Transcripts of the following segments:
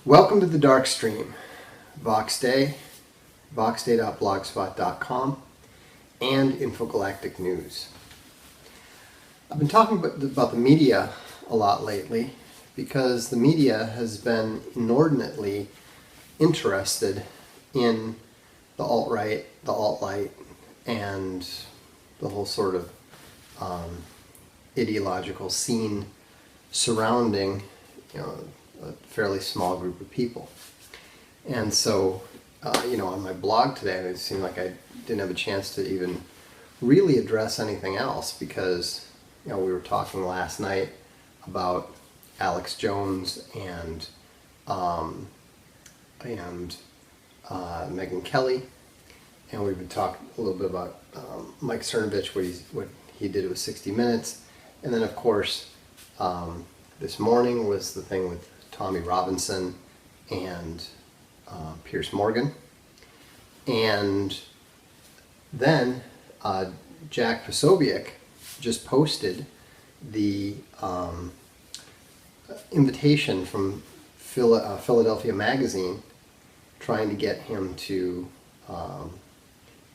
Welcome to the Darkstream, VoxDay, VoxDay.blogspot.com, and Infogalactic News. I've been talking about the media a lot lately because the media has been inordinately interested in the alt-right, the alt-light, and the whole sort of ideological scene surrounding, a fairly small group of people. And so, on my blog today, it seemed like I didn't have a chance to even really address anything else because, we were talking last night about Alex Jones and Megyn Kelly, and we've been talking a little bit about Mike Cernovich, what he did with 60 Minutes, and then of course this morning was the thing with Tommy Robinson and Piers Morgan, and then Jack Posobiec just posted the invitation from Philadelphia Magazine trying to get him to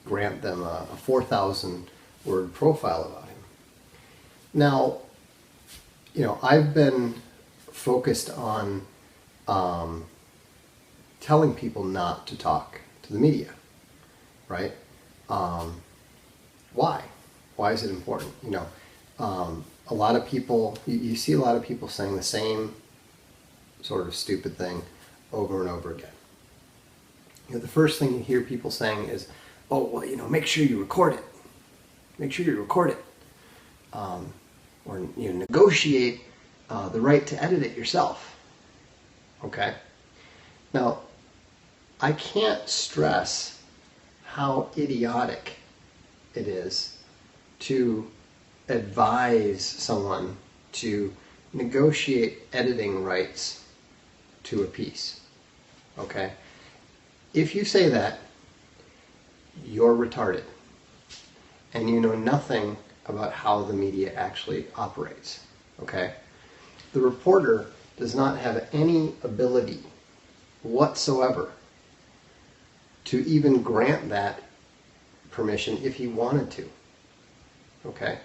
grant them a 4,000 word profile about him. Now, I've been focused on telling people not to talk to the media, right? Why? Why is it important? A lot of people, you see a lot of people saying the same sort of stupid thing over and over again. The first thing you hear people saying is, oh, well, make sure you record it. Make sure you record it. Or negotiate the right to edit it yourself. Okay? Now, I can't stress how idiotic it is to advise someone to negotiate editing rights to a piece. Okay? If you say that, you're retarded. And you know nothing about how the media actually operates. Okay? The reporter does not have any ability whatsoever to even grant that permission if he wanted to. Okay?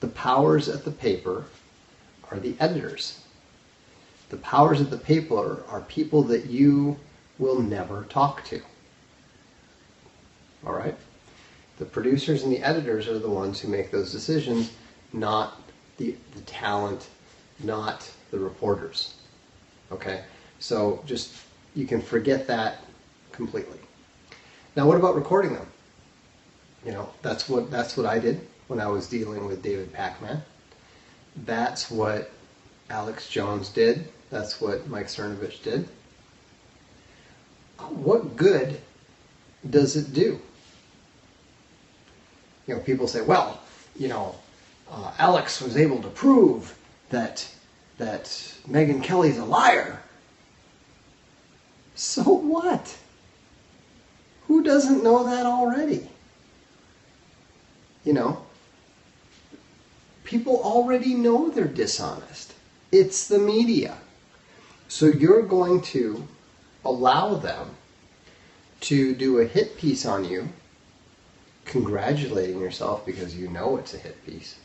The powers at the paper are the editors. The powers at the paper are people that you will never talk to. All right? The producers and the editors are the ones who make those decisions, not the talent, not the reporters. Okay? So you can forget that completely. Now, what about recording them? That's what I did when I was dealing with David Pacman. That's what Alex Jones did. That's what Mike Cernovich did. What good does it do? People say, well, Alex was able to prove that Megyn Kelly's a liar. So what? Who doesn't know that already? People already know they're dishonest. It's the media. So you're going to allow them to do a hit piece on you, congratulating yourself because you know it's a hit piece.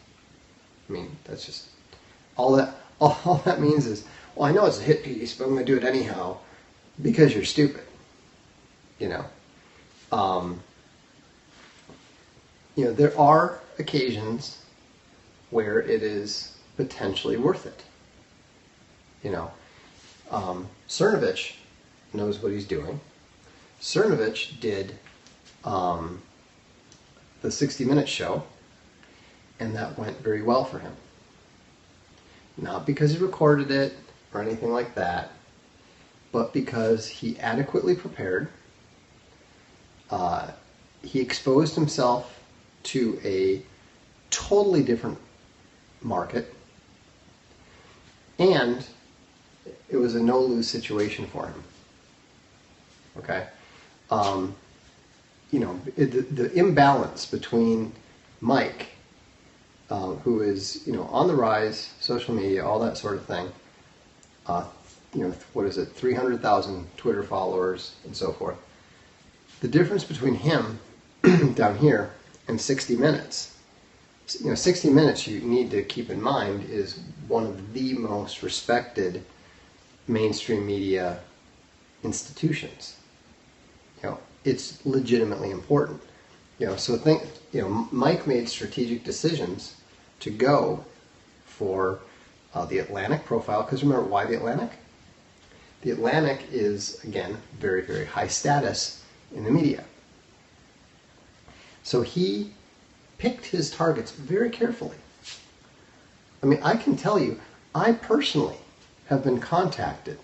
I mean, that's just all that means is, well, I know it's a hit piece, but I'm going to do it anyhow because you're stupid. There are occasions where it is potentially worth it. Cernovich knows what he's doing. Cernovich did the 60 Minutes show, and that went very well for him. Not because he recorded it or anything like that, but because he adequately prepared. He exposed himself to a totally different market, and it was a no-lose situation for him. Okay? The imbalance between Mike, who is, on the rise, social media, all that sort of thing, what is it, 300,000 Twitter followers and so forth. The difference between him down here and 60 Minutes, 60 Minutes, you need to keep in mind, is one of the most respected mainstream media institutions. It's legitimately important. So think, Mike made strategic decisions to go for the Atlantic profile, because remember, why the Atlantic? The Atlantic is, again, very, very high status in the media. So he picked his targets very carefully. I mean, I can tell you, I personally have been contacted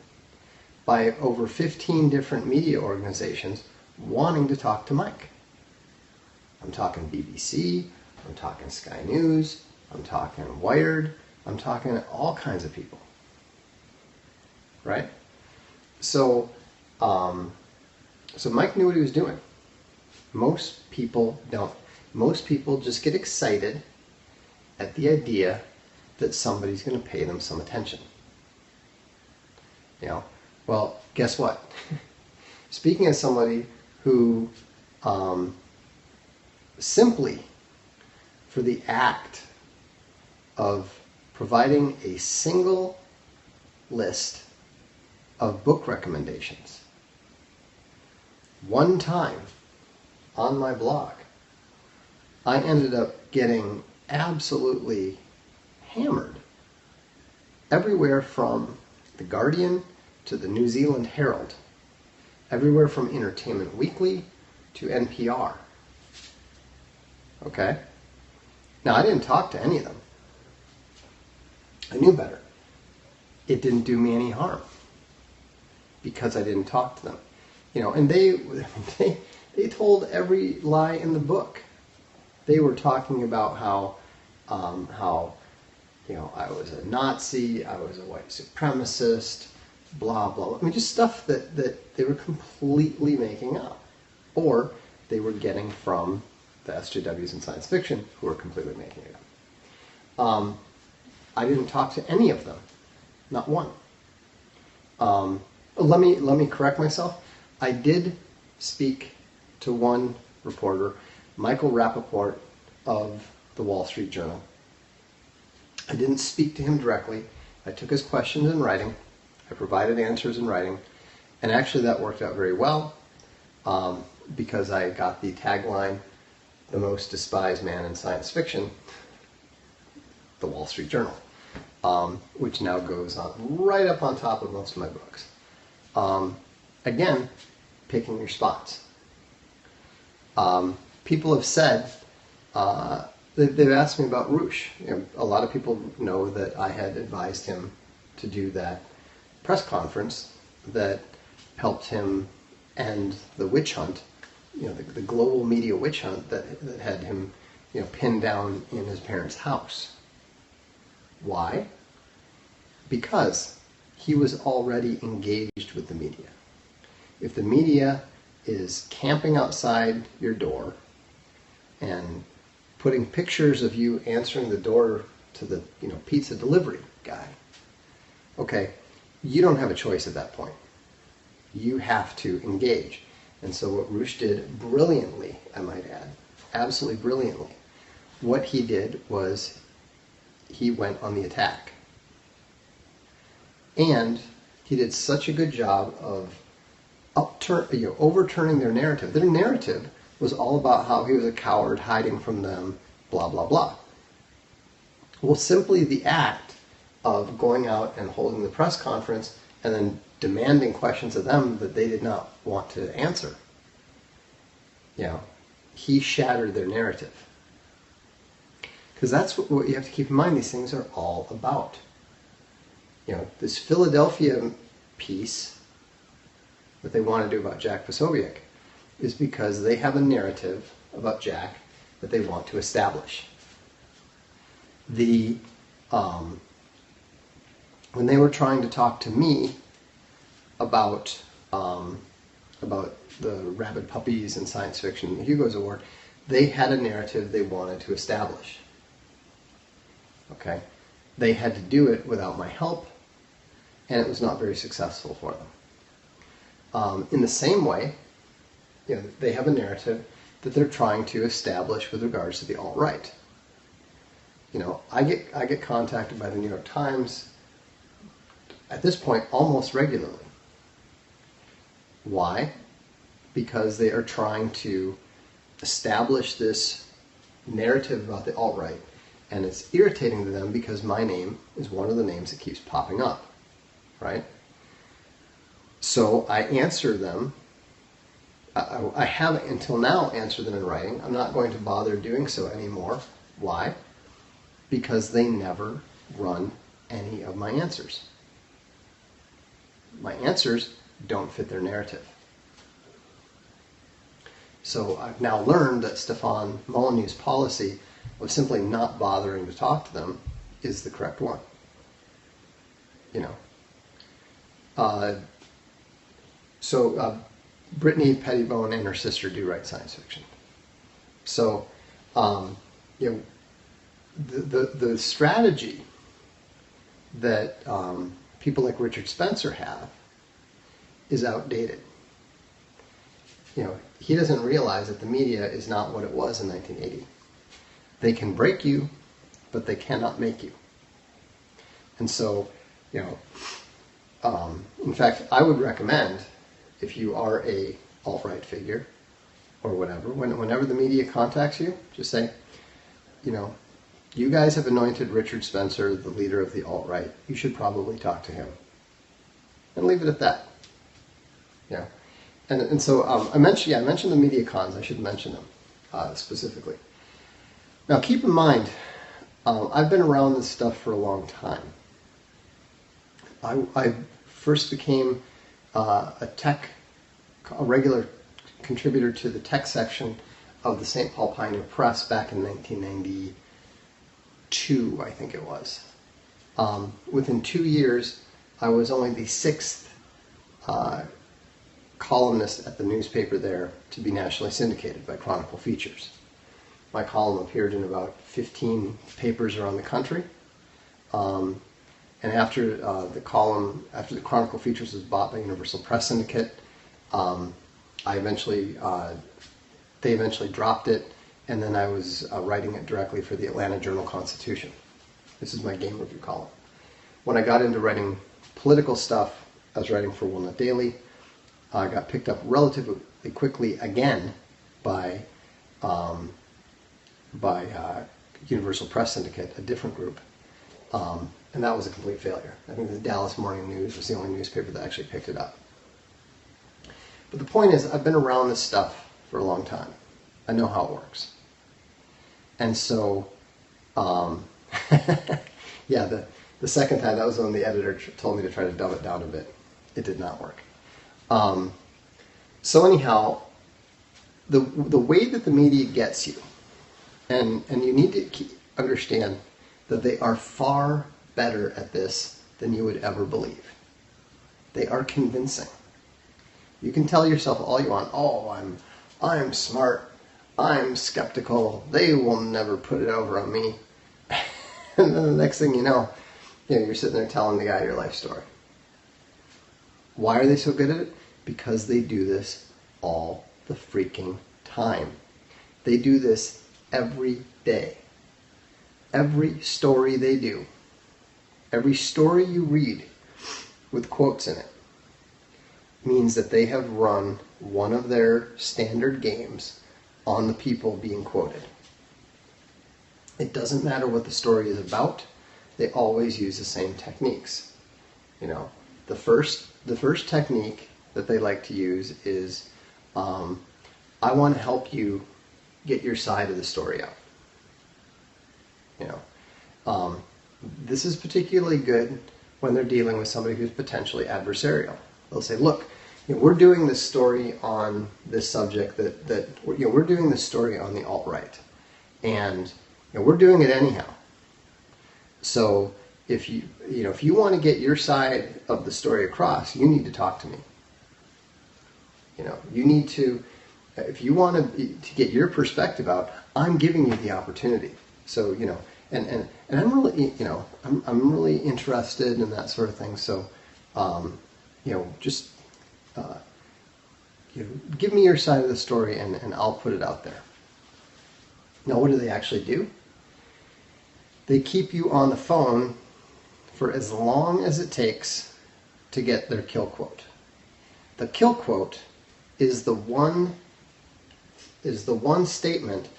by over 15 different media organizations wanting to talk to Mike. I'm talking BBC, I'm talking Sky News, I'm talking Wired, I'm talking all kinds of people. Right? So Mike knew what he was doing. Most people don't. Most people just get excited at the idea that somebody's going to pay them some attention. Well, guess what? Speaking as somebody who simply for the act of providing a single list of book recommendations one time on my blog, I ended up getting absolutely hammered everywhere from The Guardian to the New Zealand Herald, everywhere from Entertainment Weekly to NPR. Okay? Now, I didn't talk to any of them. I knew better. It didn't do me any harm because I didn't talk to them. And they told every lie in the book. They were talking about how I was a Nazi, I was a white supremacist, blah, blah. I mean, just stuff that they were completely making up. Or they were getting from the SJWs in science fiction who were completely making it up. I didn't talk to any of them. Not one. Let me correct myself. I did speak to one reporter, Michael Rappaport of the Wall Street Journal. I didn't speak to him directly. I took his questions in writing. I provided answers in writing. And actually that worked out very well because I got the tagline, "The most despised man in science fiction," the Wall Street Journal, which now goes on right up on top of most of my books. Again, picking your spots. People have said, they've asked me about Roosh. A lot of people know that I had advised him to do that press conference that helped him end the witch hunt, the global media witch hunt that had him, pinned down in his parents' house. Why? Because he was already engaged with the media. If the media is camping outside your door and putting pictures of you answering the door to the pizza delivery guy, okay, you don't have a choice at that point. You have to engage. And so what Roosh did brilliantly, I might add, absolutely brilliantly, what he did was he went on the attack. And he did such a good job of overturning their narrative. Their narrative was all about how he was a coward hiding from them, blah, blah, blah. Well, simply the act of going out and holding the press conference and then demanding questions of them that they did not want to answer, he shattered their narrative. Because that's what you have to keep in mind. These things are all about. This Philadelphia piece that they want to do about Jack Posobiec is because they have a narrative about Jack that they want to establish. When they were trying to talk to me about the rabid puppies and science fiction, the Hugo's Award, they had a narrative they wanted to establish. Okay? They had to do it without my help. and it was not very successful for them. In the same way, they have a narrative that they're trying to establish with regards to the alt-right. I get contacted by the New York Times at this point almost regularly. Why? Because they are trying to establish this narrative about the alt-right, and it's irritating to them because my name is one of the names that keeps popping up, right? So I answer them. I haven't until now answered them in writing. I'm not going to bother doing so anymore. Why? Because they never run any of my answers. My answers don't fit their narrative. So I've now learned that Stefan Molyneux's policy of simply not bothering to talk to them is the correct one. Brittany Pettibone and her sister do write science fiction. So, the strategy that people like Richard Spencer have is outdated. He doesn't realize that the media is not what it was in 1980. They can break you, but they cannot make you. And so, in fact, I would recommend, if you are a alt-right figure or whatever, whenever the media contacts you, just say, you guys have anointed Richard Spencer the leader of the alt-right. You should probably talk to him. And leave it at that. And so I mentioned the media cons. I should mention them specifically. Now keep in mind, I've been around this stuff for a long time. I first became a regular contributor to the tech section of the St. Paul Pioneer Press back in 1992, I think it was. Within 2 years, I was only the 6th columnist at the newspaper there to be nationally syndicated by Chronicle Features. My column appeared in about 15 papers around the country. And after the Chronicle Features was bought by Universal Press Syndicate, they eventually dropped it, and then I was writing it directly for the Atlanta Journal-Constitution. This is my game review column. When I got into writing political stuff, I was writing for Walnut Daily. I got picked up relatively quickly again by Universal Press Syndicate, a different group. And that was a complete failure. I think the Dallas Morning News was the only newspaper that actually picked it up. But the point is, I've been around this stuff for a long time. I know how it works. And so, the second time, that was when the editor told me to try to dumb it down a bit. It did not work. So anyhow, the way that the media gets you, and you need to understand that they are far better at this than you would ever believe. They are convincing. You can tell yourself all you want, oh, I'm smart, I'm skeptical, they will never put it over on me. And then the next thing you know, you're sitting there telling the guy your life story. Why are they so good at it? Because they do this all the freaking time. They do this every day. Every story they do, every story you read with quotes in it, means that they have run one of their standard games on the people being quoted. It doesn't matter what the story is about, they always use the same techniques. The first technique that they like to use is, I want to help you get your side of the story out. This is particularly good when they're dealing with somebody who's potentially adversarial. They'll say, look, we're doing this story on this subject we're doing this story on the alt-right, and we're doing it anyhow. So if you want to get your side of the story across, you need to talk to me. You need to, if you want to get your perspective out, I'm giving you the opportunity. So and I'm really I'm really interested in that sort of thing. So Just give me your side of the story and I'll put it out there. Now, what do they actually do? They keep you on the phone for as long as it takes to get their kill quote. The kill quote is the one statement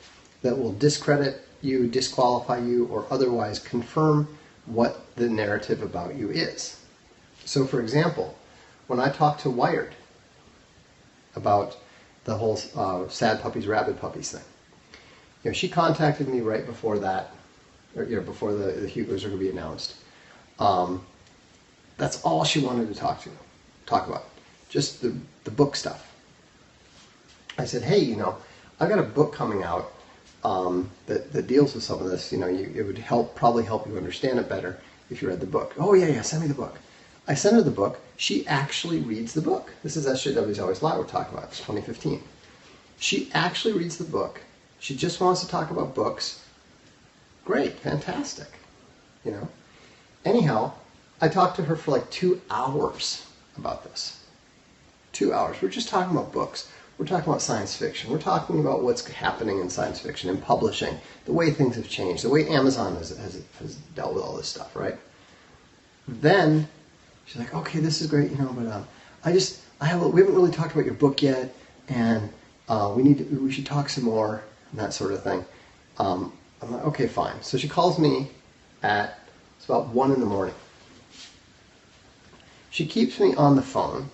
that will discredit you, disqualify you, or otherwise confirm what the narrative about you is. So, for example, when I talked to Wired about the whole sad puppies, rabid puppies thing, she contacted me right before that, or before the Hugos are going to be announced. That's all she wanted to talk about, just the book stuff. I said, hey, I got a book coming out that deals with some of this. It would probably help you understand it better if you read the book. Oh yeah, send me the book. I sent her the book. She actually reads the book. This is SJW's Always Lie we're talking about. It's 2015. She actually reads the book. She just wants to talk about books. Great, fantastic. Anyhow, I talked to her for like 2 hours about this. 2 hours. We're just talking about books. We're talking about science fiction. We're talking about what's happening in science fiction and publishing, the way things have changed, the way Amazon has dealt with all this stuff, right? Then she's like, okay, this is great, but we haven't really talked about your book yet, and we should talk some more, and that sort of thing. I'm like, okay, fine. So she calls me it's about 1 in the morning. She keeps me on the phone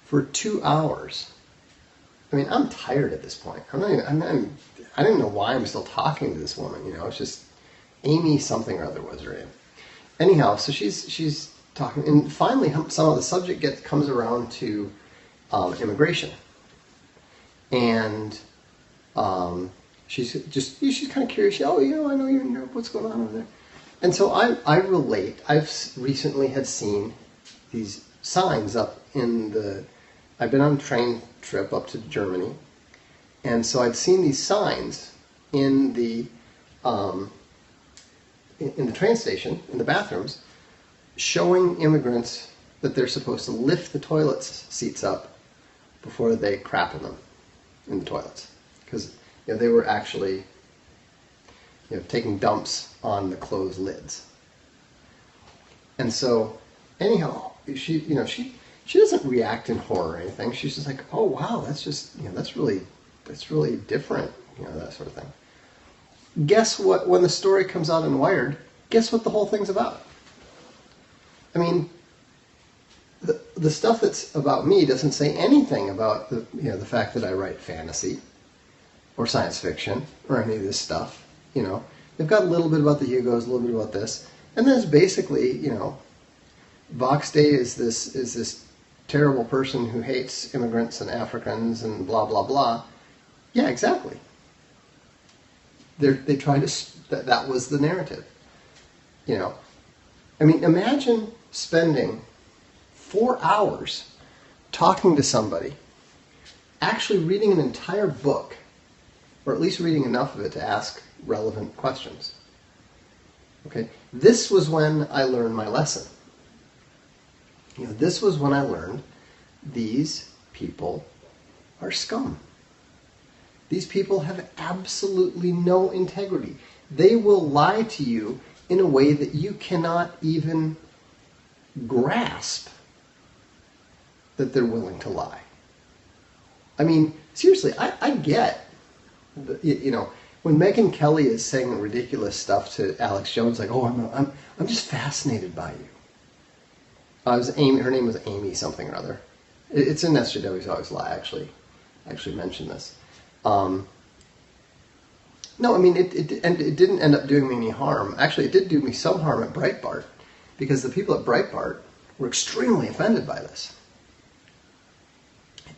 for 2 hours. I mean, I'm tired at this point. I don't even know why I'm still talking to this woman. It's just Amy something or other was her name. Anyhow, so she's talking, and finally some of the subject comes around to immigration, and she's kind of curious. Oh, I know you're in Europe. What's going on over there? And so I relate. I've recently had seen these signs up I've been on a train trip up to Germany, and so I'd seen these signs in the train station, in the bathrooms, showing immigrants that they're supposed to lift the toilet seats up before they crap in them in the toilets, because they were actually taking dumps on the closed lids. And so, anyhow, she doesn't react in horror or anything. She's just like, oh wow, that's really different, that sort of thing. Guess what? When the story comes out in Wired, guess what the whole thing's about? I mean, the stuff that's about me doesn't say anything about the fact that I write fantasy or science fiction or any of this stuff. They've got a little bit about the Hugos, a little bit about this, and then it's basically, VoxDay is this terrible person who hates immigrants and Africans and blah blah blah. Yeah, exactly. They tried to. That was the narrative. I mean, imagine spending 4 hours talking to somebody, actually reading an entire book, or at least reading enough of it to ask relevant questions. Okay, this was when I learned my lesson. This was when I learned these people are scum. These people have absolutely no integrity. They will lie to you in a way that you cannot even grasp that they're willing to lie. I mean, seriously, I get, when Megyn Kelly is saying ridiculous stuff to Alex Jones, like, oh, I'm just fascinated by you. Her name was Amy something or other. It's in SJW's Always Lie, actually mentioned this. No, I mean, it didn't end up doing me any harm. Actually, it did do me some harm at Breitbart, because the people at Breitbart were extremely offended by this.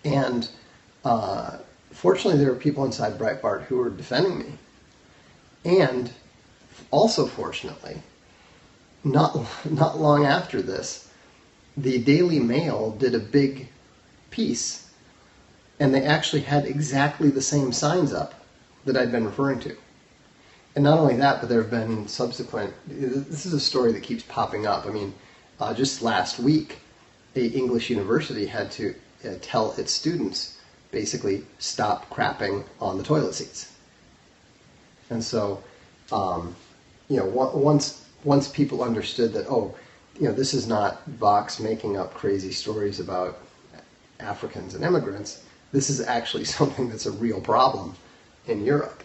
And fortunately, there were people inside Breitbart who were defending me. And also, fortunately, not long after this, the Daily Mail did a big piece, and they actually had exactly the same signs up that I'd been referring to. And not only that, but there have been subsequent, this is a story that keeps popping up. I mean, just last week, a English university had to tell its students, basically, stop crapping on the toilet seats. And so, once people understood that, this is not Vox making up crazy stories about Africans and immigrants, this is actually something that's a real problem in Europe,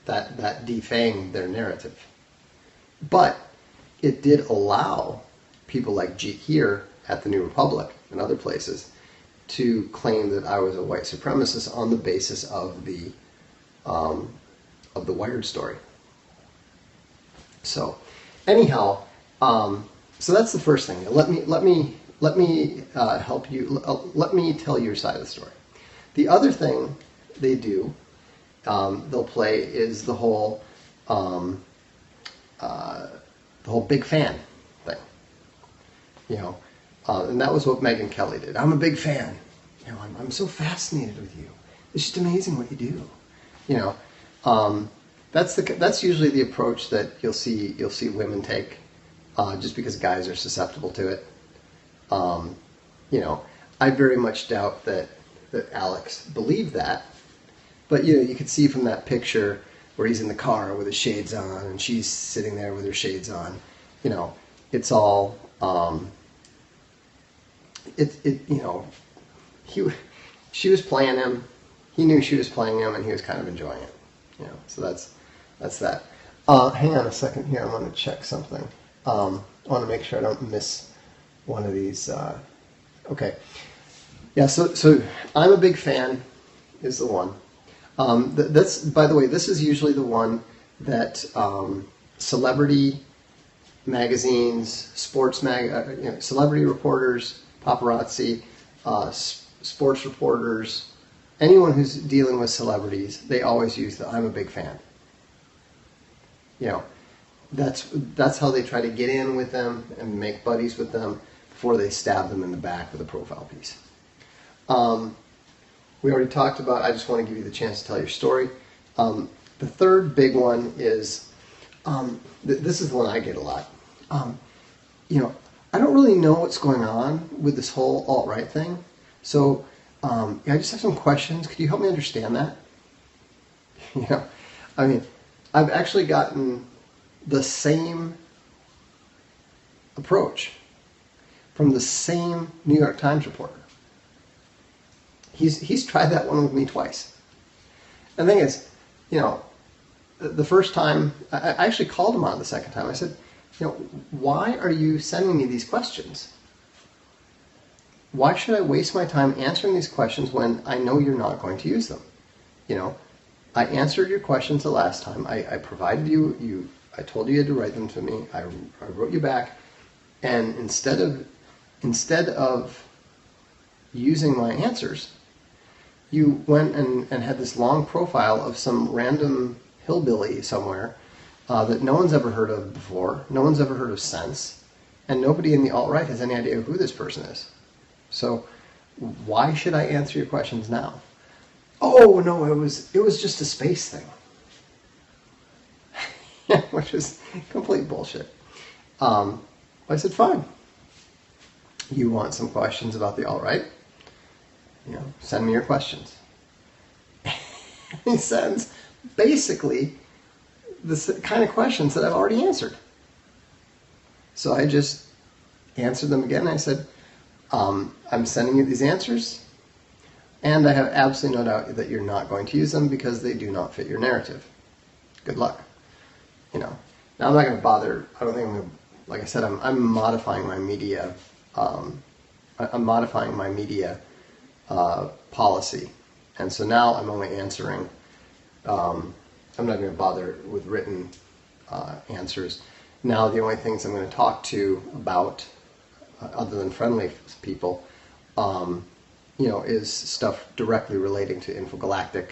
that defanged their narrative. But it did allow people like here at the New Republic and other places to claim that I was a white supremacist on the basis of the Wired story. So, anyhow, so that's the first thing. Let me help you. Let me tell your side of the story. The other thing they do, they'll play, is the whole big fan thing. And that was what Megyn Kelly did. I'm a big fan. I'm so fascinated with you. It's just amazing what you do. That's usually the approach that you'll see women take, just because guys are susceptible to it. I very much doubt that Alex believed that, but you could see from that picture where he's in the car with his shades on and she's sitting there with her shades on. It's all she was playing him. He knew she was playing him, and he was kind of enjoying it. So that's that. Hang on a second here. I want to check something. I want to make sure I don't miss one of these. Okay. Yeah. So I'm a big fan is the one. That's, by the way, this is usually the one that celebrity magazines, sports celebrity reporters, paparazzi, sports reporters, anyone who's dealing with celebrities, they always use the "I'm a big fan." That's how they try to get in with them and make buddies with them before they stab them in the back with a profile piece. We already talked about, I just want to give you the chance to tell your story. The third big one is, this is the one I get a lot. I don't really know what's going on with this whole alt-right thing. So, I just have some questions. Could you help me understand that? I've actually gotten the same approach from the same New York Times reporter. He's tried that one with me twice. And the thing is, the first time, I actually called him on it the second time. I said, why are you sending me these questions? Why should I waste my time answering these questions when I know you're not going to use them? I answered your questions the last time. I provided you, I told you had to write them to me. I wrote you back. And instead of using my answers, you went and had this long profile of some random hillbilly somewhere that no one's ever heard of before, no one's ever heard of since, and nobody in the alt-right has any idea who this person is. So why should I answer your questions now? Oh, no, it was just a space thing. Which is complete bullshit. I said, fine. You want some questions about the alt-right? Send me your questions. He sends basically the kind of questions that I've already answered. So I just answered them again. I said, I'm sending you these answers, and I have absolutely no doubt that you're not going to use them because they do not fit your narrative. Good luck. Now I'm not going to bother. I don't think I'm going to, like I said, I'm modifying my media. I'm modifying my media policy, and so now I'm only answering. I'm not going to bother with written answers. Now the only things I'm going to talk to about, other than friendly people, is stuff directly relating to Infogalactic,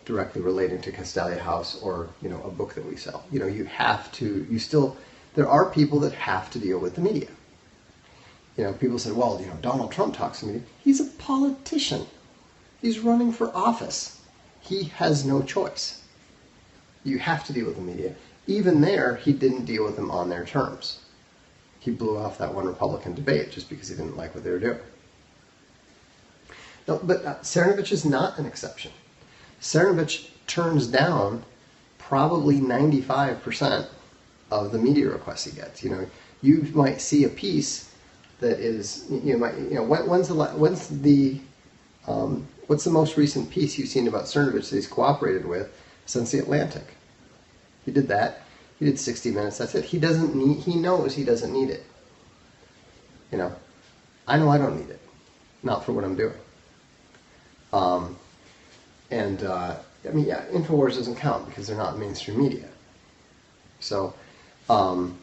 directly relating to Castalia House, or a book that we sell. You have to. There are people that have to deal with the media. People said, well, Donald Trump talks to me. He's a politician. He's running for office. He has no choice. You have to deal with the media. Even there, he didn't deal with them on their terms. he blew off that one Republican debate just because he didn't like what they were doing. No, but Cernovich is not an exception. Cernovich turns down probably 95% of the media requests he gets. You know, you might see a piece that is, what's the most recent piece you've seen about Cernovich that he's cooperated with since The Atlantic? He did that. He did 60 Minutes. That's it. He knows he doesn't need it. You know, I know I don't need it. Not for what I'm doing. InfoWars doesn't count because they're not mainstream media. So, Molyneux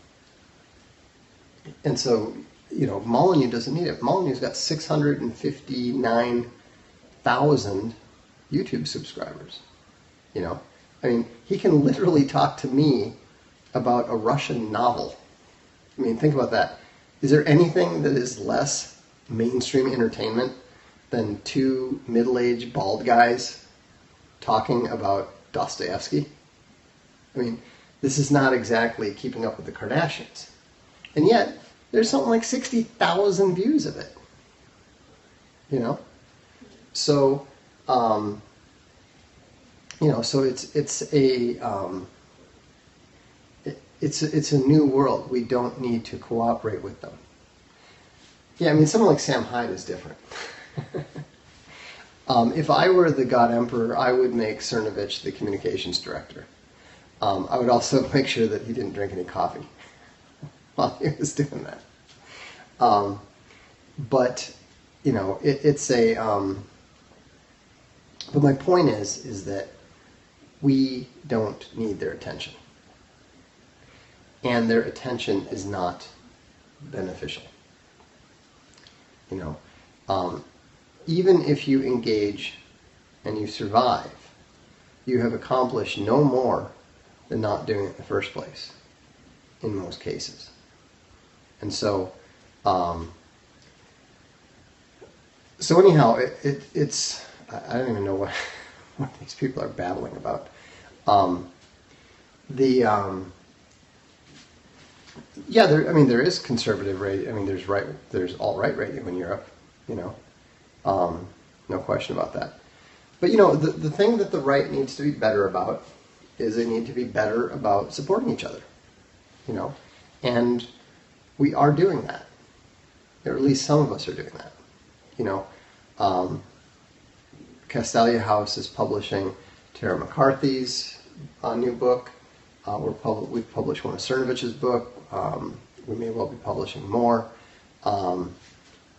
doesn't need it. Molyneux's got 659,000 YouTube subscribers. You know, I mean, he can literally talk to me about a Russian novel. I mean, think about that. Is there anything that is less mainstream entertainment than two middle-aged bald guys talking about Dostoevsky? I mean, this is not exactly Keeping Up with the Kardashians. And yet, there's something like 60,000 views of it. You know? So, so it's a new world. We don't need to cooperate with them. Yeah, I mean, someone like Sam Hyde is different. If I were the God Emperor, I would make Cernovich the communications director. I would also make sure that he didn't drink any coffee while he was doing that. But my point is that we don't need their attention. And their attention is not beneficial. You know, even if you engage and you survive, you have accomplished no more than not doing it in the first place, in most cases. And so, anyhow, it's I don't even know what these people are babbling about. There is conservative radio. I mean, there's alt-right radio in Europe, you know, no question about that. But the thing that the right needs to be better about is they need to be better about supporting each other, you know, and we are doing that, or at least some of us are doing that, you know. Castalia House is publishing Tara McCarthy's new book. We've published one of Cernovich's book. We may well be publishing more.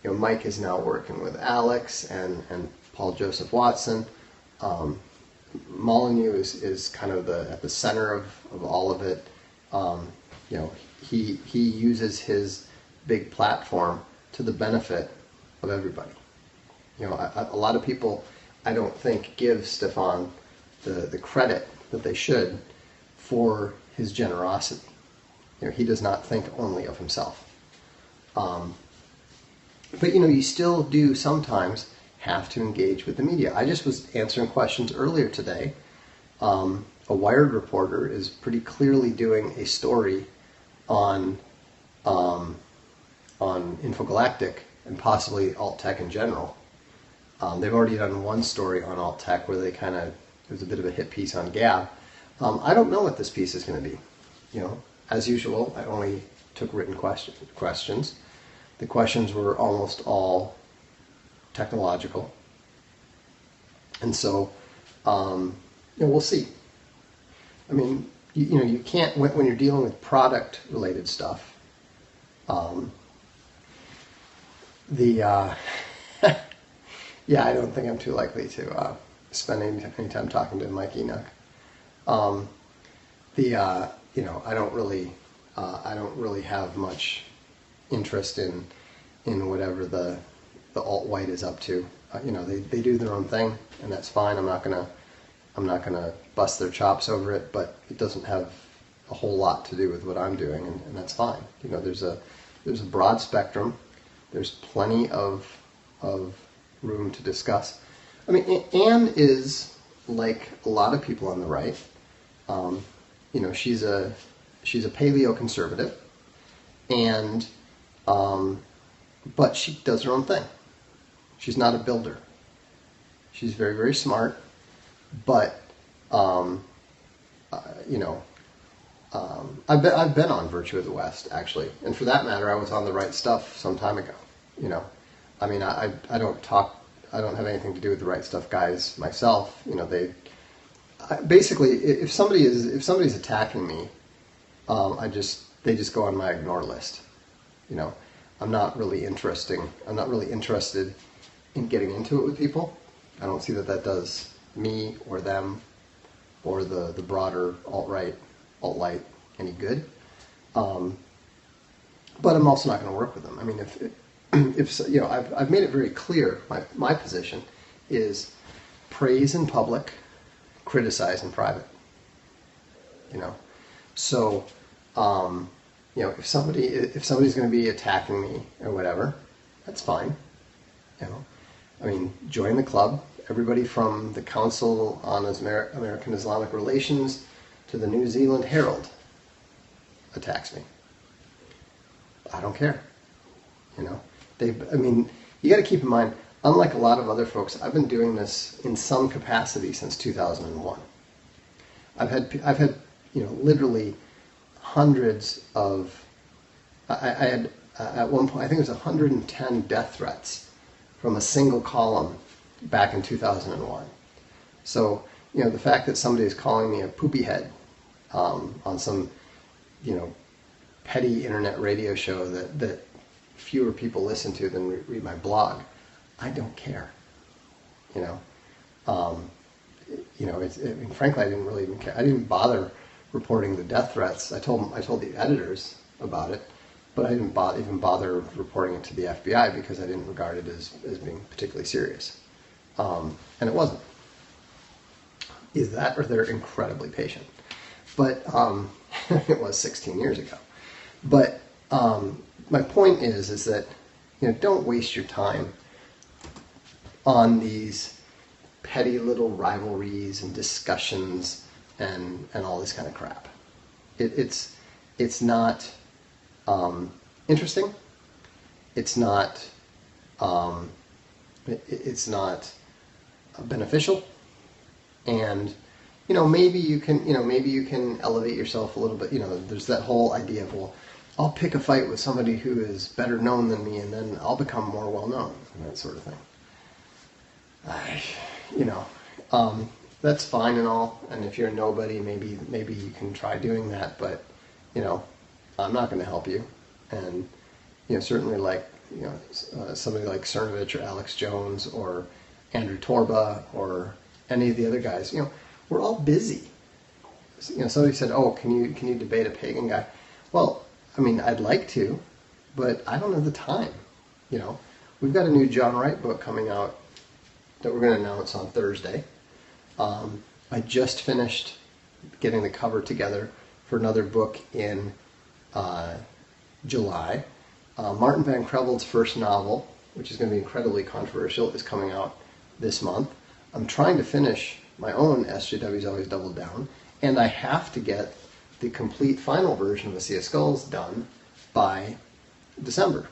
Mike is now working with Alex and Paul Joseph Watson. Molyneux is kind of at the center of all of it. He uses his big platform to the benefit of everybody. A lot of people, I don't think, give Stefan the credit that they should for his generosity. He does not think only of himself. But you still do sometimes have to engage with the media. I just was answering questions earlier today. A Wired reporter is pretty clearly doing a story on Infogalactic and possibly alt-tech in general. They've already done one story on alt-tech where it was a bit of a hit piece on Gab. I don't know what this piece is going to be. As usual, I only took written questions. The questions were almost all technological. And so, we'll see. I mean, you can't, when you're dealing with product-related stuff, yeah, I don't think I'm too likely to spend any time talking to Mike Enoch. I don't really have much interest in whatever the alt-white is up to. They do their own thing, and that's fine. I'm not gonna bust their chops over it, but it doesn't have a whole lot to do with what I'm doing, and that's fine. There's a broad spectrum. There's plenty of room to discuss. I mean, Anne is like a lot of people on the right. She's a paleoconservative, and but she does her own thing. She's not a builder. She's very, very smart, but you know, I've been on Virtue of the West, actually, and for that matter, I was on The Right Stuff some time ago. You know, I mean, I don't have anything to do with The Right Stuff guys myself. You know, basically, if somebody's attacking me, they just go on my ignore list. You know, I'm not really interested in getting into it with people. I don't see that does me or them or the broader alt-light any good. But I'm also not going to work with them. I mean, if you know, I've made it very clear. My position is praise in public, criticize in private. You know, so you know, if somebody's going to be attacking me or whatever, that's fine. You know, I mean, join the club. Everybody from the Council on American Islamic Relations to the New Zealand Herald attacks me. I don't care. You know, I mean, you got to keep in mind, unlike a lot of other folks, I've been doing this in some capacity since 2001. I've had you know, literally hundreds of. I had at one point, I think it was 110 death threats from a single column back in 2001. So, you know, the fact that somebody is calling me a poopy head on some, you know, petty internet radio show that fewer people listen to than read my blog, I don't care. You know, you know, I mean, frankly, I didn't really even care. I didn't bother reporting the death threats. I told the editors about it, but I didn't even bother reporting it to the FBI because I didn't regard it as being particularly serious. And it wasn't. Either that or they're incredibly patient. But it was 16 years ago. But my point is that, you know, don't waste your time on these petty little rivalries and discussions and all this kind of crap. It's not interesting. It's not beneficial. And you know, maybe you can elevate yourself a little bit. You know, there's that whole idea of, well, I'll pick a fight with somebody who is better known than me, and then I'll become more well known, and that sort of thing. You know, that's fine and all. And if you're a nobody, maybe you can try doing that. But you know, I'm not going to help you. And you know, certainly like, you know, somebody like Cernovich or Alex Jones or Andrew Torba or any of the other guys, you know, we're all busy. You know, somebody said, "Oh, can you debate a pagan guy?" Well, I mean, I'd like to, but I don't have the time. You know, we've got a new John Wright book coming out that we're going to announce on Thursday. I just finished getting the cover together for another book in July. Martin Van Creveld's first novel, which is going to be incredibly controversial, is coming out this month. I'm trying to finish my own SJW's Always Double Down, and I have to get the complete final version of A Sea of Skulls done by December.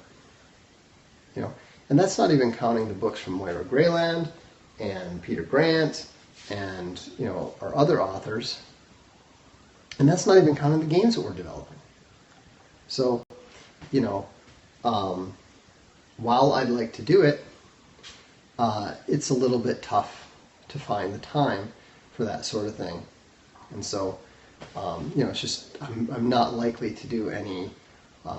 You know, and that's not even counting the books from Moira Grayland and Peter Grant and, you know, our other authors. And that's not even counting the games that we're developing. So, you know, while I'd like to do it, it's a little bit tough to find the time for that sort of thing. And so, you know, it's just, I'm not likely to do any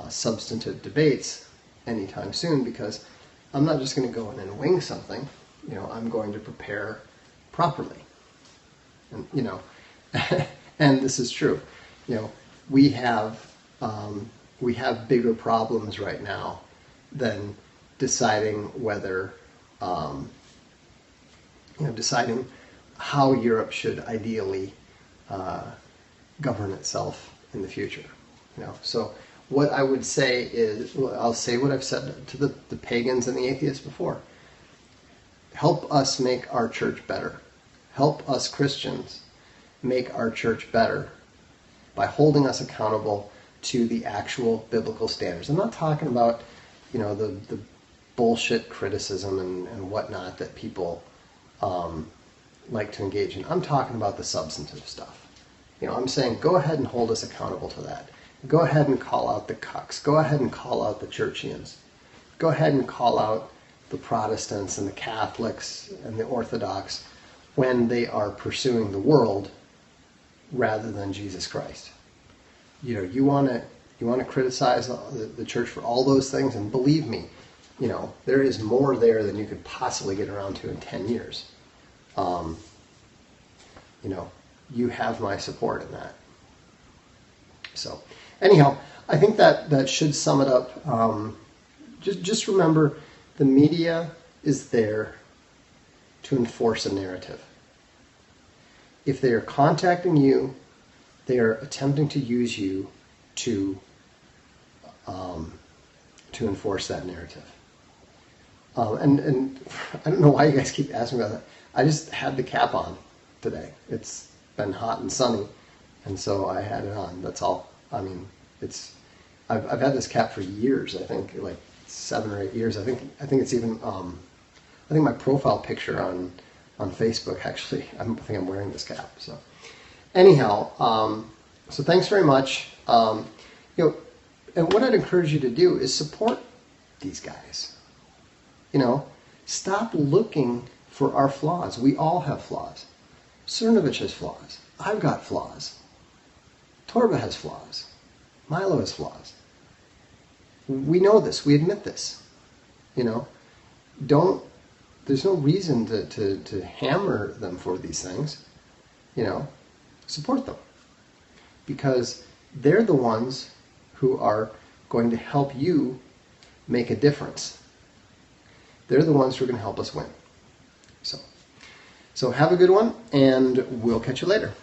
substantive debates anytime soon, because I'm not just going to go in and wing something. You know, I'm going to prepare properly. And, you know, and this is true. You know, we have bigger problems right now than deciding whether, you know, deciding how Europe should ideally govern itself in the future. You know, so what I would say is, well, I'll say what I've said to the pagans and the atheists before. Help us make our church better. Help us Christians make our church better by holding us accountable to the actual biblical standards. I'm not talking about, the bullshit criticism and whatnot that people like to engage in. I'm talking about the substantive stuff. I'm saying go ahead and hold us accountable to that. Go ahead and call out the cucks. Go ahead and call out the churchians. Go ahead and call out the Protestants and the Catholics and the Orthodox when they are pursuing the world rather than Jesus Christ. You want to criticize the church for all those things, and believe me, there is more there than you could possibly get around to in 10 years. You have my support in that. So, anyhow, I think that should sum it up. Just remember, the media is there to enforce a narrative. If they are contacting you, they are attempting to use you to enforce that narrative. And I don't know why you guys keep asking about that. I just had the cap on today. It's been hot and sunny, and so I had it on. That's all. I mean, I've had this cap for years. I think like 7 or 8 years. I think it's even. I think my profile picture on Facebook actually. I think I'm wearing this cap. So anyhow, so thanks very much. And what I'd encourage you to do is support these guys. Stop looking for our flaws. We all have flaws. Cernovich has flaws. I've got flaws. Torba has flaws. Milo has flaws. We know this. We admit this. There's no reason to hammer them for these things. Support them. Because they're the ones who are going to help you make a difference. They're the ones who are going to help us win. So have a good one, and we'll catch you later.